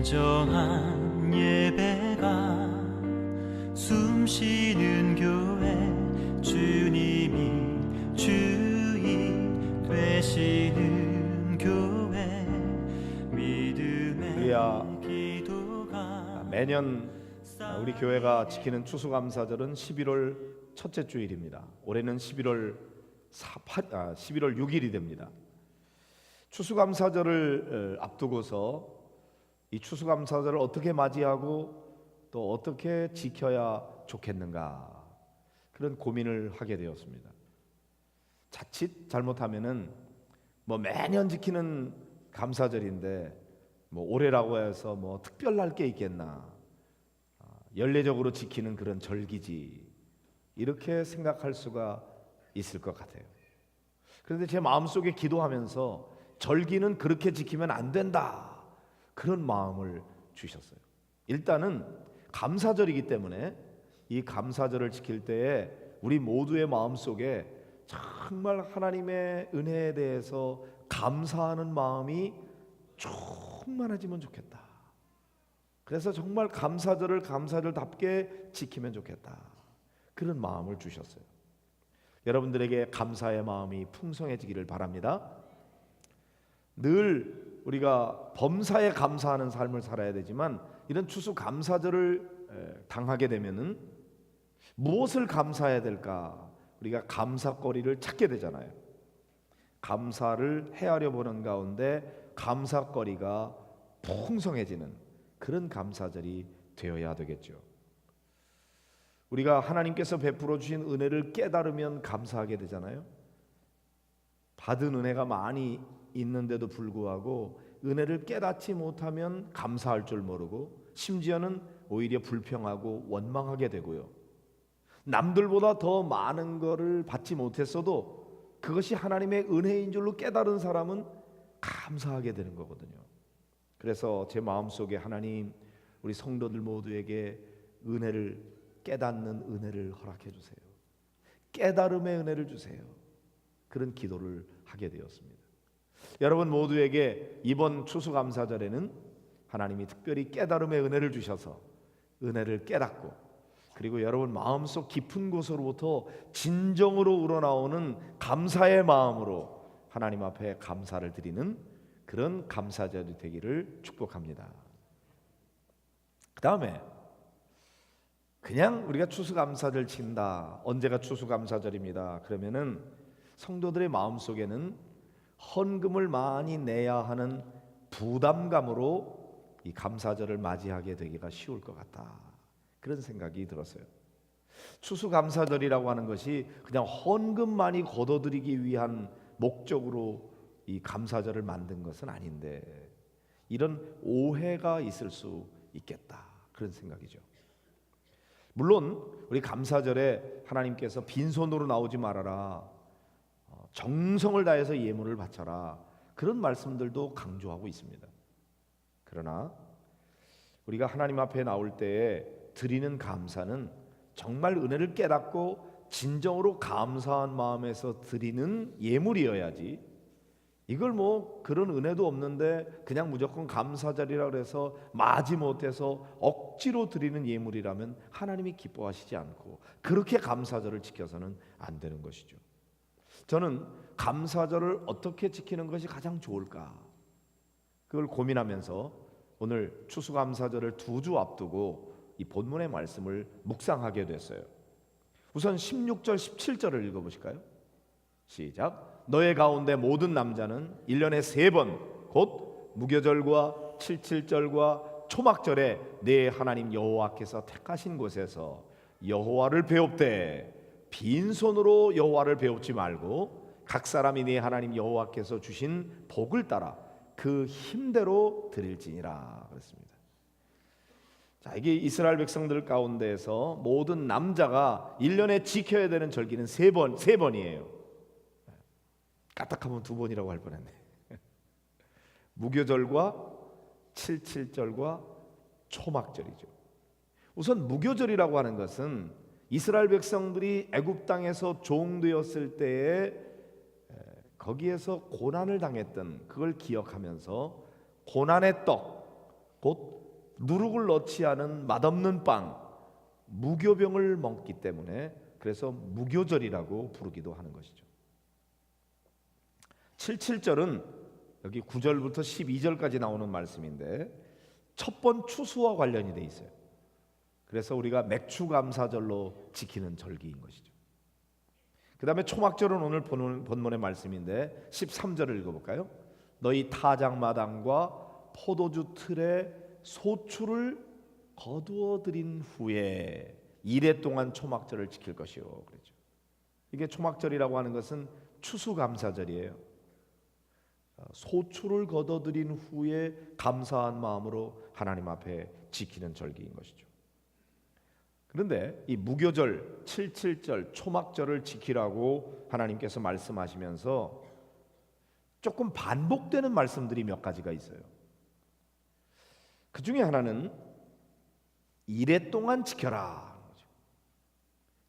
진정한 예배가 숨쉬는 교회, 주님이 주인 되시는 교회, 믿음의 기도가. 매년 우리 교회가 지키는 추수감사절은 11월 첫째 주일입니다. 올해는 11월 6일이 됩니다. 추수감사절을 앞두고서 이 추수감사절을 어떻게 맞이하고 또 어떻게 지켜야 좋겠는가, 그런 고민을 하게 되었습니다. 자칫 잘못하면은 매년 지키는 감사절인데 올해라고 해서 특별할 게 있겠나, 연례적으로 지키는 그런 절기지, 이렇게 생각할 수가 있을 것 같아요. 그런데 제 마음속에 기도하면서 절기는 그렇게 지키면 안 된다, 그런 마음을 주셨어요. 일단은 감사절이기 때문에 이 감사절을 지킬 때에 우리 모두의 마음속에 정말 하나님의 은혜에 대해서 감사하는 마음이 충만해지면 좋겠다. 그래서 정말 감사절을 감사절답게 지키면 좋겠다, 그런 마음을 주셨어요. 여러분들에게 감사의 마음이 풍성해지기를 바랍니다. 늘 우리가 범사에 감사하는 삶을 살아야 되지만, 이런 추수 감사절을 당하게 되면은 무엇을 감사해야 될까, 우리가 감사거리를 찾게 되잖아요. 감사를 헤아려 보는 가운데 감사거리가 풍성해지는 그런 감사절이 되어야 되겠죠. 우리가 하나님께서 베풀어 주신 은혜를 깨달으면 감사하게 되잖아요. 받은 은혜가 많이 있는데도 불구하고 은혜를 깨닫지 못하면 감사할 줄 모르고, 심지어는 오히려 불평하고 원망하게 되고요. 남들보다 더 많은 것을 받지 못했어도 그것이 하나님의 은혜인 줄로 깨달은 사람은 감사하게 되는 거거든요. 그래서 제 마음속에 하나님, 우리 성도들 모두에게 은혜를 깨닫는 은혜를 허락해 주세요. 깨달음의 은혜를 주세요. 그런 기도를 하게 되었습니다. 여러분 모두에게 이번 추수감사절에는 하나님이 특별히 깨달음의 은혜를 주셔서 은혜를 깨닫고, 그리고 여러분 마음속 깊은 곳으로부터 진정으로 우러나오는 감사의 마음으로 하나님 앞에 감사를 드리는 그런 감사절이 되기를 축복합니다. 그 다음에 그냥 우리가 추수감사절 친다, 언제가 추수감사절입니다, 그러면은 성도들의 마음속에는 헌금을 많이 내야 하는 부담감으로 이 감사절을 맞이하게 되기가 쉬울 것 같다, 그런 생각이 들었어요. 추수감사절이라고 하는 것이 그냥 헌금 많이 거둬들이기 위한 목적으로 이 감사절을 만든 것은 아닌데, 이런 오해가 있을 수 있겠다, 그런 생각이죠. 물론 우리 감사절에 하나님께서 빈손으로 나오지 말아라, 정성을 다해서 예물을 바쳐라, 그런 말씀들도 강조하고 있습니다. 그러나 우리가 하나님 앞에 나올 때에 드리는 감사는 정말 은혜를 깨닫고 진정으로 감사한 마음에서 드리는 예물이어야지, 이걸 그런 은혜도 없는데 그냥 무조건 감사절이라 그래서 마지못해서 억지로 드리는 예물이라면 하나님이 기뻐하시지 않고, 그렇게 감사절을 지켜서는 안 되는 것이죠. 저는 감사절을 어떻게 지키는 것이 가장 좋을까, 그걸 고민하면서 오늘 추수감사절을 2주 앞두고 이 본문의 말씀을 묵상하게 됐어요. 우선 16절 17절을 읽어보실까요? 시작. 너의 가운데 모든 남자는 1년에 3번 곧 무교절과 칠칠절과 초막절에 네 하나님 여호와께서 택하신 곳에서 여호와를 배웁되 빈손으로 여호와를 배웁지 말고 각 사람이 네 하나님 여호와께서 주신 복을 따라 그 힘대로 드릴지니라 그랬습니다. 자, 이게 이스라엘 백성들 가운데에서 모든 남자가 1년에 지켜야 되는 절기는 3번이에요. 까딱하면 2번이라고 할 뻔했네. 무교절과 칠칠절과 초막절이죠. 우선 무교절이라고 하는 것은 이스라엘 백성들이 애굽 땅에서 종되었을 때에 거기에서 고난을 당했던 그걸 기억하면서 고난의 떡, 곧 누룩을 넣지 않은 맛없는 빵, 무교병을 먹기 때문에 그래서 무교절이라고 부르기도 하는 것이죠. 77절은 여기 9절부터 12절까지 나오는 말씀인데 첫 번 추수와 관련이 돼 있어요. 그래서 우리가 맥추감사절로 지키는 절기인 것이죠. 그 다음에 초막절은 오늘 본문의 말씀인데 13절을 읽어볼까요? 너희 타작마당과 포도주 틀에 소출을 거두어 들인 후에 이래 동안 초막절을 지킬 것이요. 그렇죠. 이게 초막절이라고 하는 것은 추수감사절이에요. 소출을 거둬들인 후에 감사한 마음으로 하나님 앞에 지키는 절기인 것이죠. 그런데 이 무교절, 77절, 초막절을 지키라고 하나님께서 말씀하시면서 조금 반복되는 말씀들이 몇 가지가 있어요. 그 중에 하나는 이래 동안 지켜라.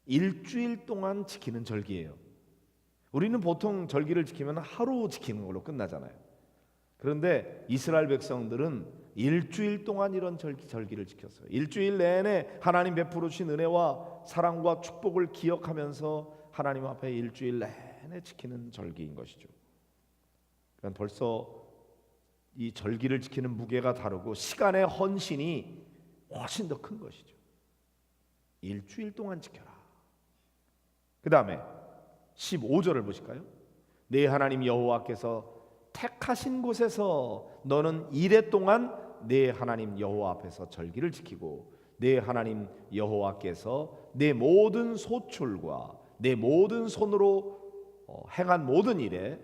일주일 동안 지키는 절기예요. 우리는 보통 절기를 지키면 하루 지키는 걸로 끝나잖아요. 그런데 이스라엘 백성들은 일주일 동안 이런 절기를 지켰어요. 일주일 내내 하나님 베풀어 주신 은혜와 사랑과 축복을 기억하면서 하나님 앞에 일주일 내내 지키는 절기인 것이죠. 그러니까 벌써 이 절기를 지키는 무게가 다르고 시간의 헌신이 훨씬 더 큰 것이죠. 일주일 동안 지켜라. 그 다음에 15절을 보실까요? 내 하나님 여호와께서 택하신 곳에서 너는 이래 동안 내 하나님 여호와 앞에서 절기를 지키고 내 하나님 여호와께서 내 모든 소출과 내 모든 손으로 행한 모든 일에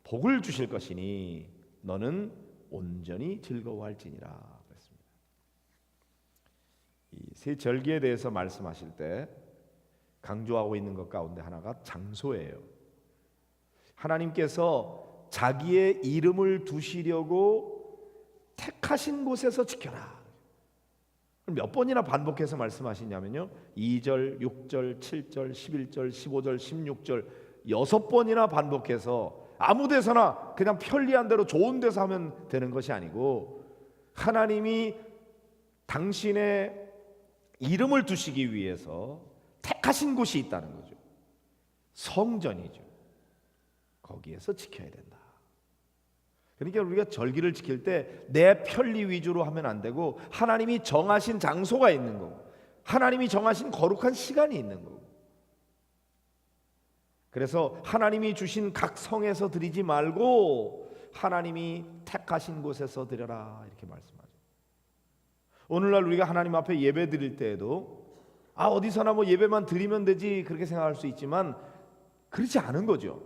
복을 주실 것이니 너는 온전히 즐거워할지니라. 그랬습니다. 이 세 절기에 대해서 말씀하실 때 강조하고 있는 것 가운데 하나가 장소예요. 하나님께서 자기의 이름을 두시려고 택하신 곳에서 지켜라. 몇 번이나 반복해서 말씀하시냐면요, 2절, 6절, 7절, 11절, 15절, 16절 6번이나 반복해서 아무 데서나 그냥 편리한 대로 좋은 데서 하면 되는 것이 아니고 하나님이 당신의 이름을 두시기 위해서 택하신 곳이 있다는 거죠. 성전이죠. 거기에서 지켜야 된다. 그러니까 우리가 절기를 지킬 때 내 편리 위주로 하면 안 되고 하나님이 정하신 장소가 있는 거고 하나님이 정하신 거룩한 시간이 있는 거고, 그래서 하나님이 주신 각 성에서 드리지 말고 하나님이 택하신 곳에서 드려라 이렇게 말씀하죠. 오늘날 우리가 하나님 앞에 예배 드릴 때에도 어디서나 뭐 예배만 드리면 되지 그렇게 생각할 수 있지만 그렇지 않은 거죠.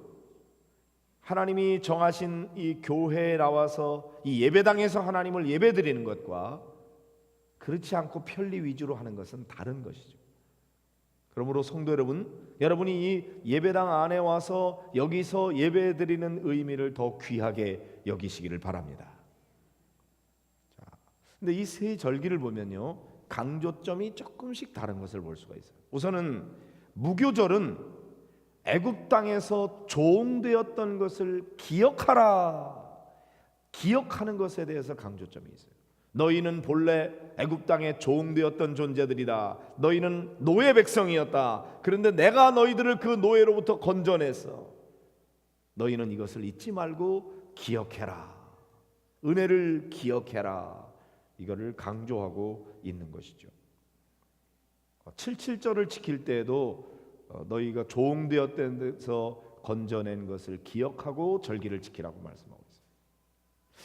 하나님이 정하신 이 교회에 나와서 이 예배당에서 하나님을 예배 드리는 것과 그렇지 않고 편리 위주로 하는 것은 다른 것이죠. 그러므로 성도 여러분, 여러분이 이 예배당 안에 와서 여기서 예배 드리는 의미를 더 귀하게 여기시기를 바랍니다. 근데 이 세 절기를 보면요, 강조점이 조금씩 다른 것을 볼 수가 있어요. 우선은 무교절은 애굽 땅에서 종되었던 것을 기억하라. 기억하는 것에 대해서 강조점이 있어요. 너희는 본래 애굽 땅에 종되었던 존재들이다. 너희는 노예 백성이었다. 그런데 내가 너희들을 그 노예로부터 건져냈어. 너희는 이것을 잊지 말고 기억해라. 은혜를 기억해라. 이거를 강조하고 있는 것이죠. 77절을 지킬 때에도 너희가 종되었던 데서 건져낸 것을 기억하고 절기를 지키라고 말씀하고 있어요.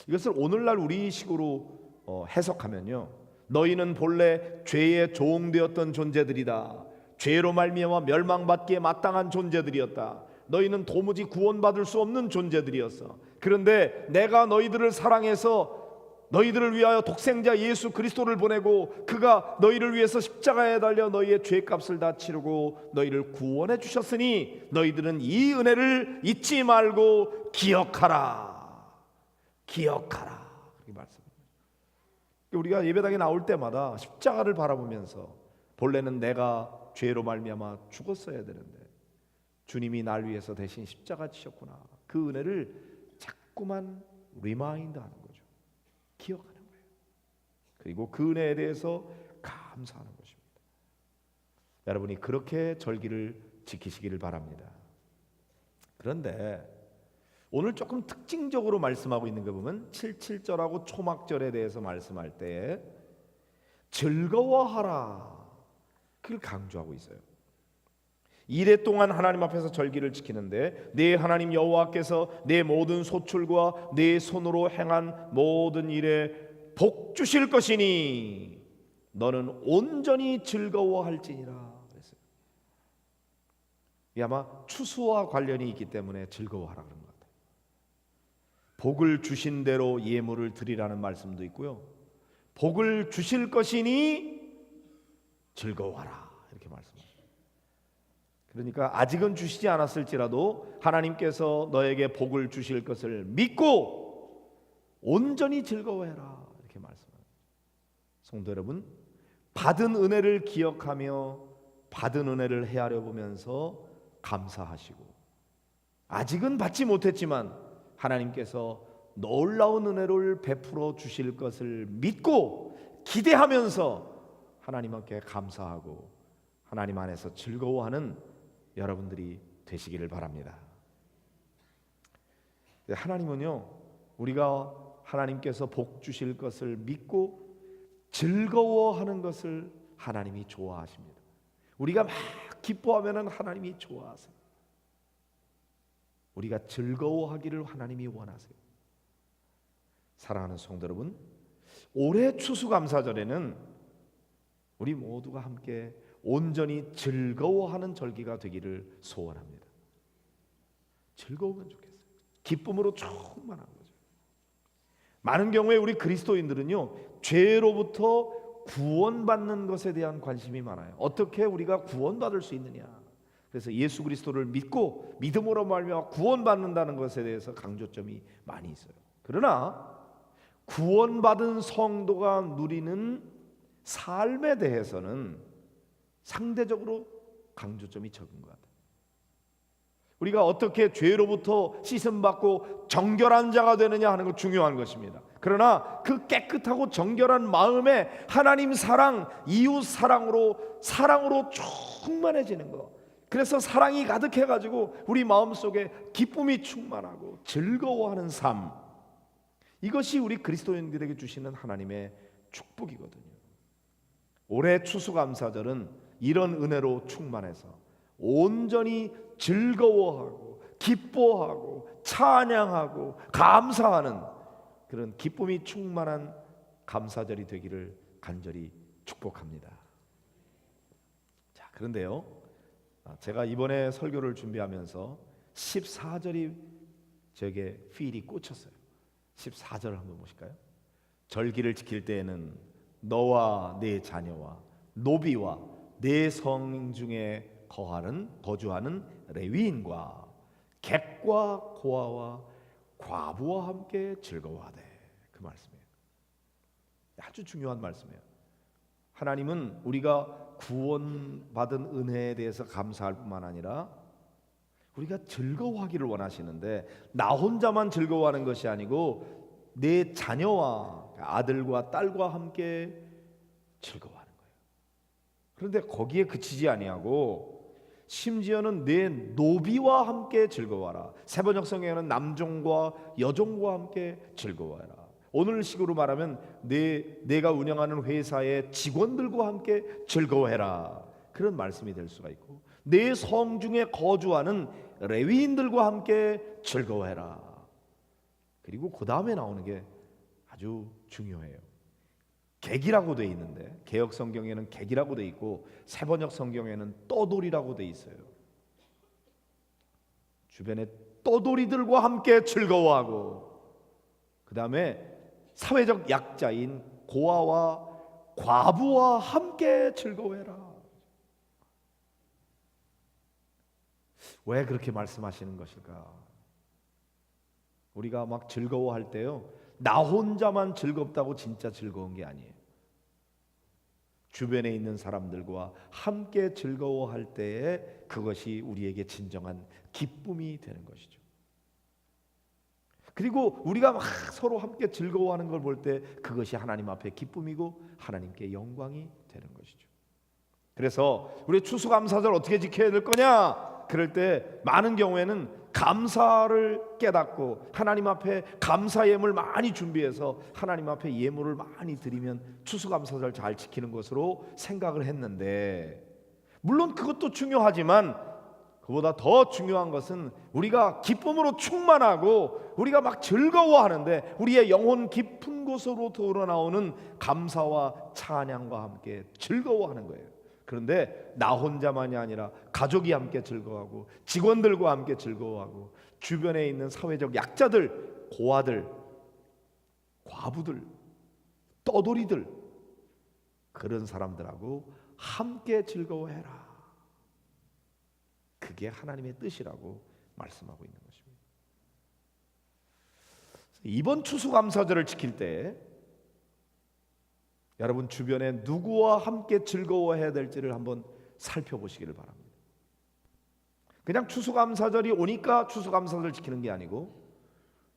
이것을 오늘날 우리식으로 해석하면요, 너희는 본래 죄의 종되었던 존재들이다. 죄로 말미암아 멸망받기에 마땅한 존재들이었다. 너희는 도무지 구원받을 수 없는 존재들이었어. 그런데 내가 너희들을 사랑해서 너희들을 위하여 독생자 예수 그리스도를 보내고 그가 너희를 위해서 십자가에 달려 너희의 죄값을 다 치르고 너희를 구원해 주셨으니 너희들은 이 은혜를 잊지 말고 기억하라. 기억하라. 그렇게 말씀합니다. 우리가 예배당에 나올 때마다 십자가를 바라보면서 본래는 내가 죄로 말미암아 죽었어야 되는데 주님이 날 위해서 대신 십자가 지셨구나. 그 은혜를 자꾸만 리마인드 하는 거죠. 기억하는 거예요. 그리고 그 은혜에 대해서 감사하는 것입니다. 여러분이 그렇게 절기를 지키시기를 바랍니다. 그런데 오늘 조금 특징적으로 말씀하고 있는 거 보면 77절하고 초막절에 대해서 말씀할 때 즐거워하라, 그걸 강조하고 있어요. 이래 동안 하나님 앞에서 절기를 지키는데 내 하나님 여호와께서 내 모든 소출과 내 손으로 행한 모든 일에 복 주실 것이니 너는 온전히 즐거워할지니라 그랬어요. 이 아마 추수와 관련이 있기 때문에 즐거워하라 그런 것 같아요. 복을 주신 대로 예물을 드리라는 말씀도 있고요, 복을 주실 것이니 즐거워하라 이렇게 말씀합니다. 그러니까 아직은 주시지 않았을지라도 하나님께서 너에게 복을 주실 것을 믿고 온전히 즐거워해라 이렇게 말씀합니다. 성도 여러분, 받은 은혜를 기억하며 받은 은혜를 헤아려 보면서 감사하시고, 아직은 받지 못했지만 하나님께서 놀라운 은혜를 베풀어 주실 것을 믿고 기대하면서 하나님께 감사하고 하나님 안에서 즐거워하는 여러분들이 되시기를 바랍니다. 하나님은요, 우리가 하나님께서 복 주실 것을 믿고 즐거워하는 것을 하나님이 좋아하십니다. 우리가 막 기뻐하면 하나님이 좋아하세요. 우리가 즐거워하기를 하나님이 원하세요. 사랑하는 성도 여러분, 올해 추수감사절에는 우리 모두가 함께 온전히 즐거워하는 절기가 되기를 소원합니다. 즐거우면 좋겠어요. 기쁨으로 충만한 거죠. 많은 경우에 우리 그리스도인들은요, 죄로부터 구원받는 것에 대한 관심이 많아요. 어떻게 우리가 구원받을 수 있느냐. 그래서 예수 그리스도를 믿고 믿음으로 말미암아 구원받는다는 것에 대해서 강조점이 많이 있어요. 그러나 구원받은 성도가 누리는 삶에 대해서는 상대적으로 강조점이 적은 것 같아요. 우리가 어떻게 죄로부터 씻음받고 정결한 자가 되느냐 하는 것 중요한 것입니다. 그러나 그 깨끗하고 정결한 마음에 하나님 사랑, 이웃 사랑으로 충만해지는 것, 그래서 사랑이 가득해가지고 우리 마음속에 기쁨이 충만하고 즐거워하는 삶, 이것이 우리 그리스도인들에게 주시는 하나님의 축복이거든요. 올해 추수감사절은 이런 은혜로 충만해서 온전히 즐거워하고 기뻐하고 찬양하고 감사하는 그런 기쁨이 충만한 감사절이 되기를 간절히 축복합니다. 자, 그런데요, 제가 이번에 설교를 준비하면서 14절이 저에게 필이 꽂혔어요. 14절을 한번 보실까요? 절기를 지킬 때에는 너와 네 자녀와 노비와 네 성중에 거주하는 레위인과 객과 고아와 과부와 함께 즐거워하되, 그 말씀이에요. 아주 중요한 말씀이에요. 하나님은 우리가 구원받은 은혜에 대해서 감사할 뿐만 아니라 우리가 즐거워하기를 원하시는데, 나 혼자만 즐거워하는 것이 아니고 내 자녀와 아들과 딸과 함께 즐거워하는 거예요. 그런데 거기에 그치지 아니하고 심지어는 내 노비와 함께 즐거워하라. 세번역 성경에는 남종과 여종과 함께 즐거워하라. 오늘식으로 말하면 내가 운영하는 회사의 직원들과 함께 즐거워해라, 그런 말씀이 될 수가 있고, 내 성중에 거주하는 레위인들과 함께 즐거워해라. 그리고 그 다음에 나오는 게 아주 중요해요. 객이라고 돼 있는데 개역 성경에는 객이라고 돼 있고 세번역 성경에는 떠돌이라고 돼 있어요. 주변에 떠돌이들과 함께 즐거워하고, 그 다음에 사회적 약자인 고아와 과부와 함께 즐거워해라. 왜 그렇게 말씀하시는 것일까? 우리가 막 즐거워할 때요, 나 혼자만 즐겁다고 진짜 즐거운 게 아니에요. 주변에 있는 사람들과 함께 즐거워할 때에 그것이 우리에게 진정한 기쁨이 되는 것이죠. 그리고 우리가 막 서로 함께 즐거워하는 걸 볼 때 그것이 하나님 앞에 기쁨이고 하나님께 영광이 되는 것이죠. 그래서 우리 추수감사절 어떻게 지켜야 될 거냐? 그럴 때 많은 경우에는 감사를 깨닫고 하나님 앞에 감사 예물 많이 준비해서 하나님 앞에 예물을 많이 드리면 추수감사절 잘 지키는 것으로 생각을 했는데, 물론 그것도 중요하지만 그보다 더 중요한 것은 우리가 기쁨으로 충만하고 우리가 막 즐거워하는데 우리의 영혼 깊은 곳으로 돌아나오는 감사와 찬양과 함께 즐거워하는 거예요. 그런데 나 혼자만이 아니라 가족이 함께 즐거워하고 직원들과 함께 즐거워하고 주변에 있는 사회적 약자들, 고아들, 과부들, 떠돌이들, 그런 사람들하고 함께 즐거워해라. 그게 하나님의 뜻이라고 말씀하고 있는 것입니다. 이번 추수감사절을 지킬 때 여러분 주변에 누구와 함께 즐거워해야 될지를 한번 살펴보시기를 바랍니다. 그냥 추수감사절이 오니까 추수감사절을 지키는 게 아니고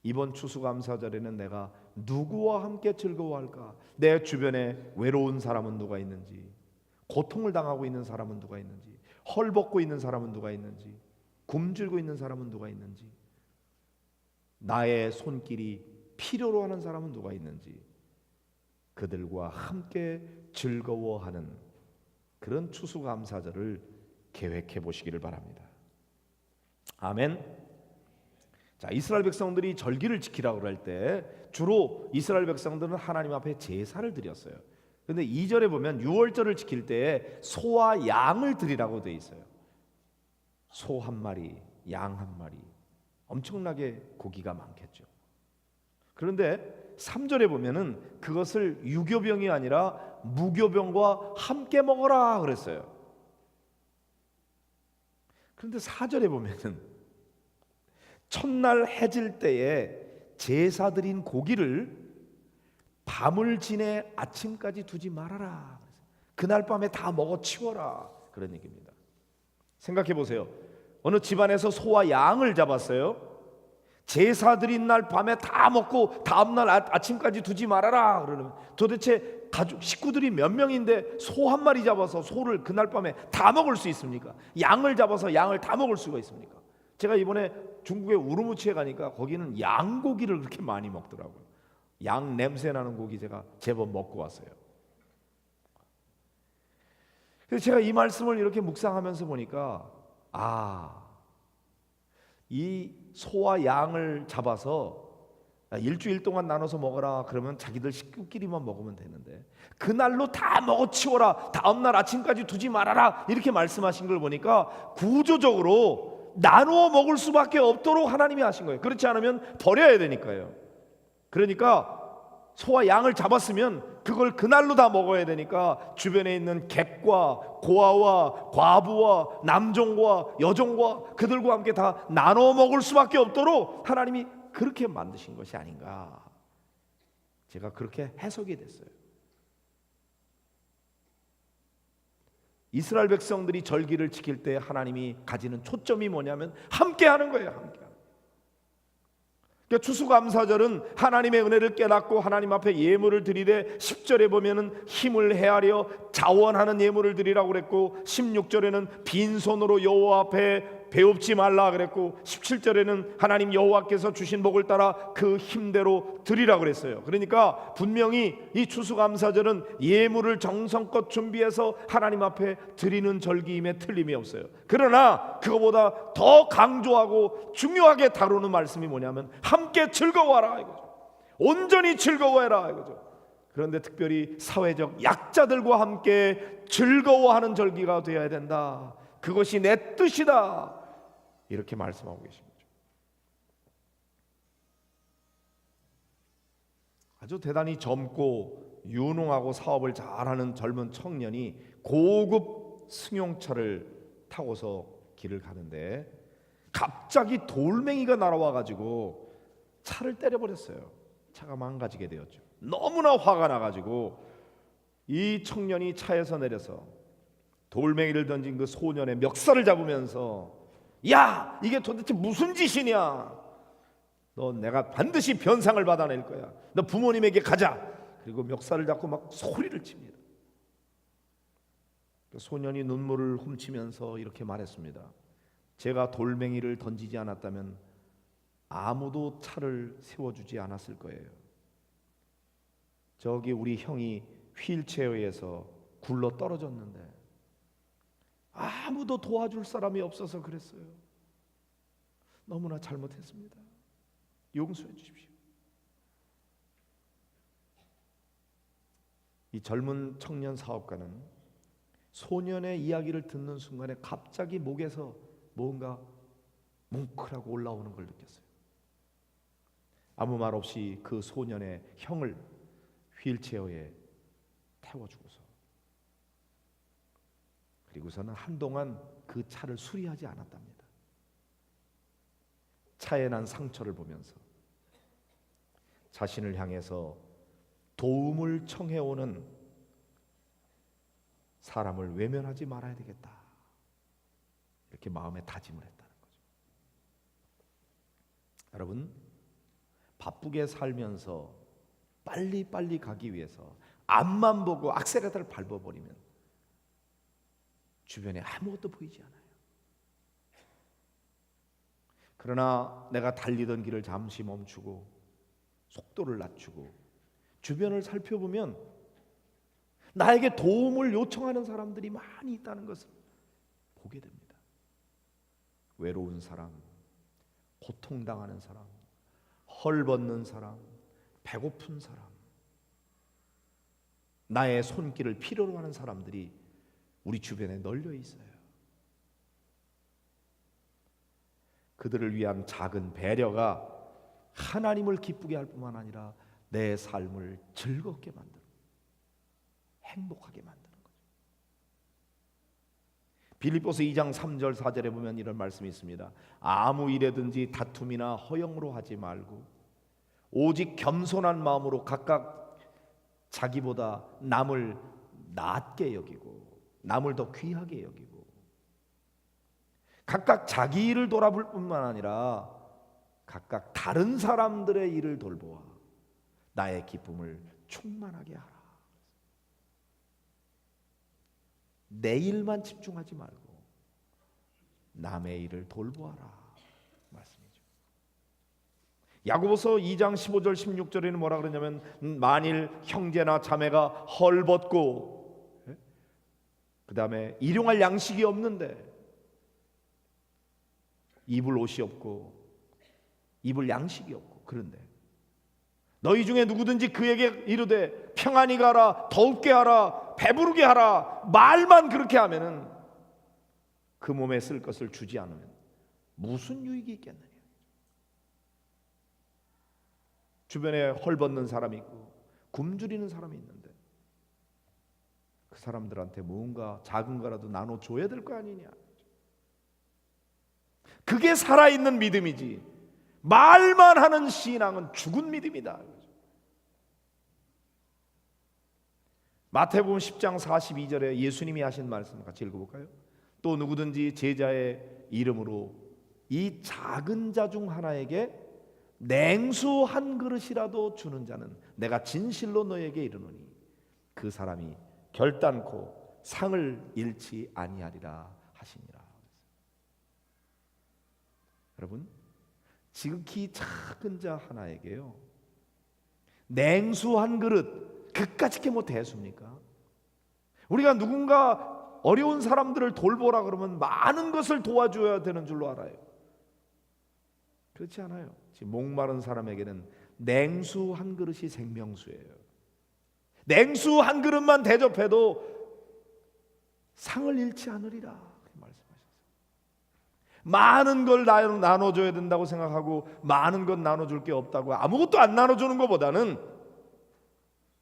이번 추수감사절에는 내가 누구와 함께 즐거워할까? 내 주변에 외로운 사람은 누가 있는지, 고통을 당하고 있는 사람은 누가 있는지, 헐벗고 있는 사람은 누가 있는지, 굶주리고 있는 사람은 누가 있는지, 나의 손길이 필요로 하는 사람은 누가 있는지, 그들과 함께 즐거워하는 그런 추수감사절을 계획해 보시기를 바랍니다. 아멘. 자, 이스라엘 백성들이 절기를 지키라고 할 때 주로 이스라엘 백성들은 하나님 앞에 제사를 드렸어요. 그런데 2절에 보면 유월절을 지킬 때 소와 양을 드리라고 되어 있어요. 소 한 마리, 양 한 마리, 엄청나게 고기가 많겠죠. 그런데 3절에 보면은 그것을 유교병이 아니라 무교병과 함께 먹어라 그랬어요. 그런데 4절에 보면은 첫날 해질 때에 제사 드린 고기를 밤을 지내 아침까지 두지 말아라. 그날 밤에 다 먹어 치워라. 그런 얘기입니다. 생각해 보세요. 어느 집안에서 소와 양을 잡았어요. 제사 드린 날 밤에 다 먹고 다음날 아침까지 두지 말아라. 그러면 도대체 가족 식구들이 몇 명인데 소 한 마리 잡아서 소를 그날 밤에 다 먹을 수 있습니까? 양을 잡아서 양을 다 먹을 수가 있습니까? 제가 이번에 중국의 우르무치에 가니까 거기는 양고기를 그렇게 많이 먹더라고요. 양 냄새 나는 고기 제가 제법 먹고 왔어요. 그래서 제가 이 말씀을 이렇게 묵상하면서 보니까 이 소와 양을 잡아서 일주일 동안 나눠서 먹어라 그러면 자기들 식구끼리만 먹으면 되는데 그날로 다 먹어 치워라, 다음날 아침까지 두지 말아라 이렇게 말씀하신 걸 보니까 구조적으로 나누어 먹을 수밖에 없도록 하나님이 하신 거예요. 그렇지 않으면 버려야 되니까요. 그러니까 소와 양을 잡았으면 그걸 그날로 다 먹어야 되니까 주변에 있는 객과 고아와 과부와 남종과 여종과 그들과 함께 다 나눠 먹을 수밖에 없도록 하나님이 그렇게 만드신 것이 아닌가, 제가 그렇게 해석이 됐어요. 이스라엘 백성들이 절기를 지킬 때 하나님이 가지는 초점이 뭐냐면 함께 하는 거예요. 함께. 그러니까 추수감사절은 하나님의 은혜를 깨닫고 하나님 앞에 예물을 드리되 10절에 보면은 힘을 헤아려 자원하는 예물을 드리라고 그랬고 16절에는 빈손으로 여호와 앞에 배웁지 말라 그랬고 17절에는 하나님 여호와께서 주신 복을 따라 그 힘대로 드리라고 그랬어요. 그러니까 분명히 이 추수감사절은 예물을 정성껏 준비해서 하나님 앞에 드리는 절기임에 틀림이 없어요. 그러나 그거보다 더 강조하고 중요하게 다루는 말씀이 뭐냐면 함께 즐거워하라 이거죠. 온전히 즐거워해라 이거죠. 그런데 특별히 사회적 약자들과 함께 즐거워하는 절기가 되어야 된다. 그것이 내 뜻이다. 이렇게 말씀하고 계십니다. 아주 대단히 젊고 유능하고 사업을 잘하는 젊은 청년이 고급 승용차를 타고서 길을 가는데 갑자기 돌멩이가 날아와 가지고 차를 때려버렸어요. 차가 망가지게 되었죠. 너무나 화가 나가지고 이 청년이 차에서 내려서 돌멩이를 던진 그 소년의 멱살을 잡으면서 야, 이게 도대체 무슨 짓이냐? 너 내가 반드시 변상을 받아낼 거야. 너 부모님에게 가자. 그리고 멱살을 잡고 막 소리를 칩니다. 소년이 눈물을 훔치면서 이렇게 말했습니다. 제가 돌멩이를 던지지 않았다면 아무도 차를 세워주지 않았을 거예요. 저기 우리 형이 휠체어에서 굴러 떨어졌는데 아무도 도와줄 사람이 없어서 그랬어요. 너무나 잘못했습니다. 용서해 주십시오. 이 젊은 청년 사업가는 소년의 이야기를 듣는 순간에 갑자기 목에서 뭔가 뭉클하고 올라오는 걸 느꼈어요. 아무 말 없이 그 소년의 형을 휠체어에 태워주고서 그리고서는 한동안 그 차를 수리하지 않았답니다. 차에 난 상처를 보면서 자신을 향해서 도움을 청해오는 사람을 외면하지 말아야 되겠다, 이렇게 마음에 다짐을 했다는 거죠. 여러분, 바쁘게 살면서 빨리빨리 가기 위해서 앞만 보고 악셀레터를 밟아버리면 주변에 아무것도 보이지 않아요. 그러나 내가 달리던 길을 잠시 멈추고 속도를 낮추고 주변을 살펴보면 나에게 도움을 요청하는 사람들이 많이 있다는 것을 보게 됩니다. 외로운 사람, 고통당하는 사람, 헐벗는 사람, 배고픈 사람, 나의 손길을 필요로 하는 사람들이 우리 주변에 널려 있어요. 그들을 위한 작은 배려가 하나님을 기쁘게 할 뿐만 아니라 내 삶을 즐겁게 만들고 행복하게 만드는 거죠. 빌립보서 2장 3절 4절에 보면 이런 말씀이 있습니다. 아무 일에든지 다툼이나 허영으로 하지 말고 오직 겸손한 마음으로 각각 자기보다 남을 낮게 여기고 남을 더 귀하게 여기고 각각 자기 일을 돌아볼 뿐만 아니라 각각 다른 사람들의 일을 돌보아 나의 기쁨을 충만하게 하라. 내 일만 집중하지 말고 남의 일을 돌보아라 말씀이죠. 야고보서 2장 15절 16절에는 뭐라 그러냐면 만일 형제나 자매가 헐벗고 그 다음에 일용할 양식이 없는데 입을 옷이 없고 입을 양식이 없고 그런데 너희 중에 누구든지 그에게 이르되 평안히 가라 더웁게 하라 배부르게 하라 말만 그렇게 하면은 그 몸에 쓸 것을 주지 않으면 무슨 유익이 있겠느냐. 주변에 헐벗는 사람이 있고 굶주리는 사람이 있는데 그 사람들한테 뭔가 작은 거라도 나눠줘야 될 거 아니냐. 그게 살아있는 믿음이지 말만 하는 신앙은 죽은 믿음이다. 마태복음 10장 42절에 예수님이 하신 말씀 같이 읽어볼까요? 또 누구든지 제자의 이름으로 이 작은 자 중 하나에게 냉수 한 그릇이라도 주는 자는 내가 진실로 너에게 이르노니 그 사람이 결단코 상을 잃지 아니하리라 하시니라. 여러분, 지극히 작은 자 하나에게요 냉수 한 그릇, 그까짓 게 뭐 대수입니까? 우리가 누군가 어려운 사람들을 돌보라 그러면 많은 것을 도와줘야 되는 줄로 알아요. 그렇지 않아요. 지금 목마른 사람에게는 냉수 한 그릇이 생명수예요. 냉수 한 그릇만 대접해도 상을 잃지 않으리라 말씀하셨어요. 많은 걸 나눠줘야 된다고 생각하고 많은 것 나눠줄 게 없다고 아무것도 안 나눠주는 것보다는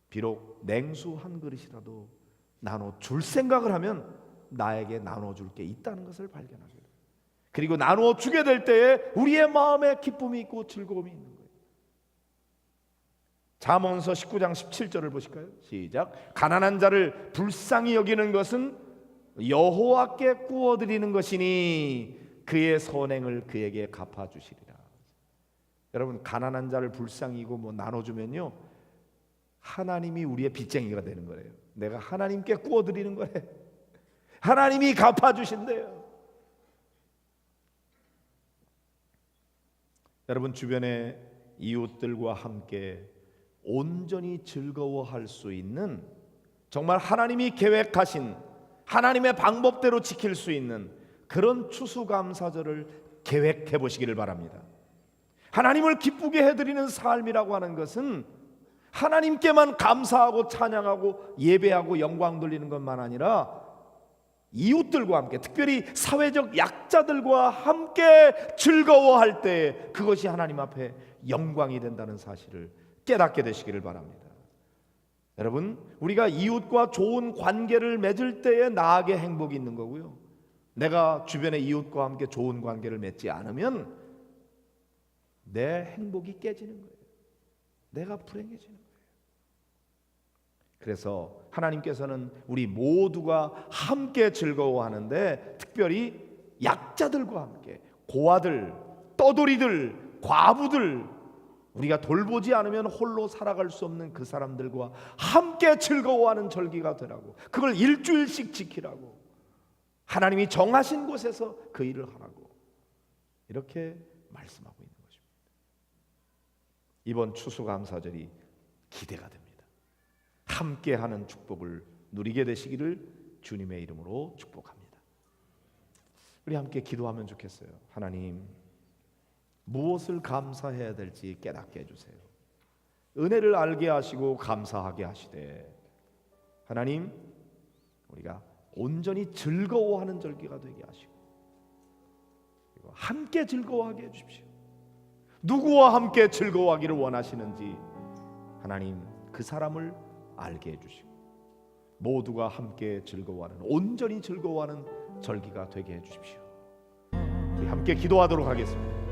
비록 냉수 한 그릇이라도 나눠줄 생각을 하면 나에게 나눠줄 게 있다는 것을 발견하게 돼요. 그리고 나눠주게 될 때에 우리의 마음에 기쁨이 있고 즐거움이 있는 거예요. 잠언서 19장 17절을 보실까요? 시작. 가난한 자를 불쌍히 여기는 것은 여호와께 구워드리는 것이니 그의 선행을 그에게 갚아주시리라. 여러분, 가난한 자를 불쌍히고 뭐 나눠주면요, 하나님이 우리의 빚쟁이가 되는 거예요. 내가 하나님께 구워드리는 거래. 하나님이 갚아주신대요. 여러분, 주변의 이웃들과 함께 온전히 즐거워할 수 있는, 정말 하나님이 계획하신 하나님의 방법대로 지킬 수 있는 그런 추수감사절을 계획해 보시기를 바랍니다. 하나님을 기쁘게 해드리는 삶이라고 하는 것은 하나님께만 감사하고 찬양하고 예배하고 영광 돌리는 것만 아니라 이웃들과 함께, 특별히 사회적 약자들과 함께 즐거워할 때 그것이 하나님 앞에 영광이 된다는 사실을 깨닫게 되시기를 바랍니다. 여러분, 우리가 이웃과 좋은 관계를 맺을 때에 나에게 행복이 있는 거고요, 내가 주변의 이웃과 함께 좋은 관계를 맺지 않으면 내 행복이 깨지는 거예요. 내가 불행해지는 거예요. 그래서 하나님께서는 우리 모두가 함께 즐거워하는데, 특별히 약자들과 함께, 고아들, 떠돌이들, 과부들, 우리가 돌보지 않으면 홀로 살아갈 수 없는 그 사람들과 함께 즐거워하는 절기가 되라고, 그걸 일주일씩 지키라고, 하나님이 정하신 곳에서 그 일을 하라고, 이렇게 말씀하고 있는 것입니다. 이번 추수감사절이 기대가 됩니다. 함께하는 축복을 누리게 되시기를 주님의 이름으로 축복합니다. 우리 함께 기도하면 좋겠어요. 하나님, 무엇을 감사해야 될지 깨닫게 해주세요. 은혜를 알게 하시고 감사하게 하시되, 하나님, 우리가 온전히 즐거워하는 절기가 되게 하시고, 그리고 함께 즐거워하게 해주십시오. 누구와 함께 즐거워하기를 원하시는지 하나님, 그 사람을 알게 해주시고 모두가 함께 즐거워하는, 온전히 즐거워하는 절기가 되게 해주십시오. 우리 함께 기도하도록 하겠습니다.